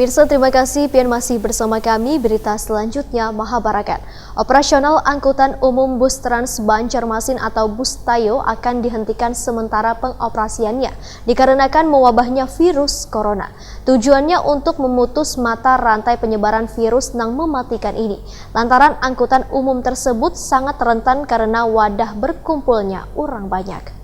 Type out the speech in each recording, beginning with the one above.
Pemirsa, terima kasih pian masih bersama kami. Berita selanjutnya Mahabarakat. Operasional angkutan umum bus Trans Banjarmasin atau Bus Tayo akan dihentikan sementara pengoperasiannya dikarenakan mewabahnya virus corona. Tujuannya untuk memutus mata rantai penyebaran virus yang mematikan ini. Lantaran angkutan umum tersebut sangat rentan karena wadah berkumpulnya orang banyak.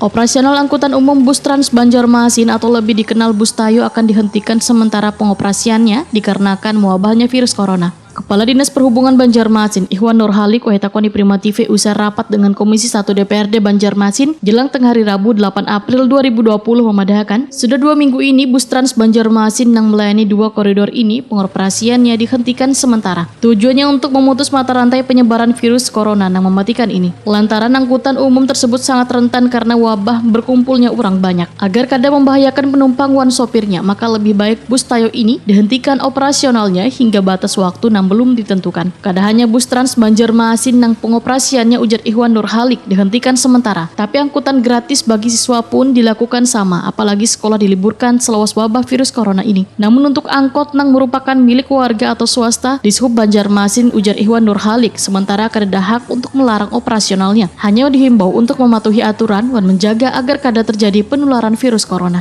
Operasional angkutan umum bus Trans Banjarmasin atau lebih dikenal Bus Tayo akan dihentikan sementara pengoperasiannya dikarenakan mewabahnya virus corona. Kepala Dinas Perhubungan Banjarmasin, Ikhwan Nurhalik, Wahetakoni Prima TV usai rapat dengan Komisi 1 DPRD Banjarmasin jelang tengah hari Rabu 8 April 2020 memadahkan, sudah 2 minggu ini bus Trans Banjarmasin yang melayani 2 koridor ini pengoperasiannya dihentikan sementara. Tujuannya untuk memutus mata rantai penyebaran virus corona yang mematikan ini. Lantaran angkutan umum tersebut sangat rentan karena wabah berkumpulnya orang banyak. Agar kada membahayakan penumpang wan sopirnya, maka lebih baik Bus Tayo ini dihentikan operasionalnya hingga batas waktu belum ditentukan. Kada hanya bus Trans Banjarmasin yang pengoperasiannya ujar Ikhwan Nurhalik dihentikan sementara, tapi angkutan gratis bagi siswa pun dilakukan sama, apalagi sekolah diliburkan selawas wabah virus corona ini. Namun untuk angkot yang merupakan milik warga atau swasta di Sub Banjarmasin ujar Ikhwan Nurhalik, sementara kada hak untuk melarang operasionalnya. Hanya dihimbau untuk mematuhi aturan dan menjaga agar kada terjadi penularan virus corona.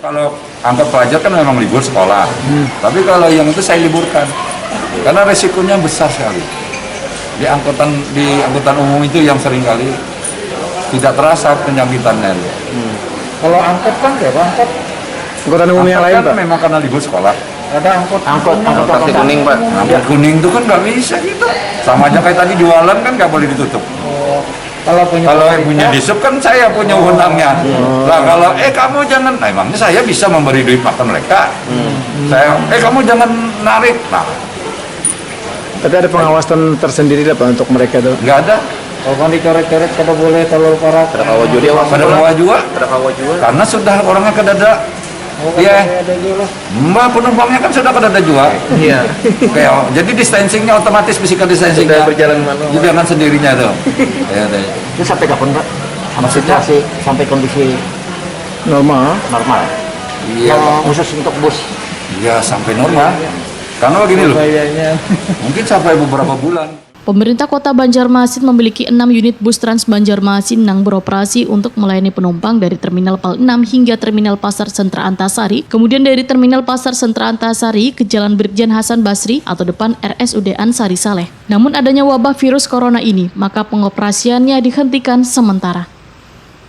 Kalau angkot pelajar kan memang libur sekolah, tapi kalau yang itu saya liburkan. Karena resikonya besar sekali. Di angkutan umum itu yang seringkali tidak terasa penyambitannya. Kalau angkot kan ya, angkutan umum yang lain, kan Pak? memang karena libur sekolah. Ada angkot kartu kuning, Pak. Angkot kuning itu kan nggak bisa gitu. Sama aja kayak tadi jualan kan nggak boleh ditutup. Kalau punya disub kan saya punya hutangnya. Nah kalau kamu jangan, nah emangnya saya bisa memberi duit makan mereka. Saya kamu jangan narik. Nah, tapi ada pengawasan tersendiri Pak untuk mereka tuh? nggak ada. Kalau kan dicoret-coret kada boleh telur parat. Ada kawa judi, Pada kawa juga. Ada kawa juga. Karena sudah orangnya kedada. Iya. Mbak penumpangnya kan sudah kedada juga. Iya. Jadi distancingnya otomatis physical distancingnya. Berjalan manual. Jadi dengan sendirinya tuh. Itu sampai kapan, Pak? Maksudnya sampai kondisi Normal. Iya. Khusus untuk bus. Iya sampai normal. Karena begini loh. Mungkin sampai beberapa bulan. Pemerintah Kota Banjarmasin memiliki 6 unit bus Trans Banjarmasin yang beroperasi untuk melayani penumpang dari Terminal Pal 6 hingga Terminal Pasar Sentra Antasari, kemudian dari Terminal Pasar Sentra Antasari ke Jalan Brigjen Hasan Basri atau depan RSUD Ansari Saleh. Namun adanya wabah virus corona ini, maka pengoperasiannya dihentikan sementara.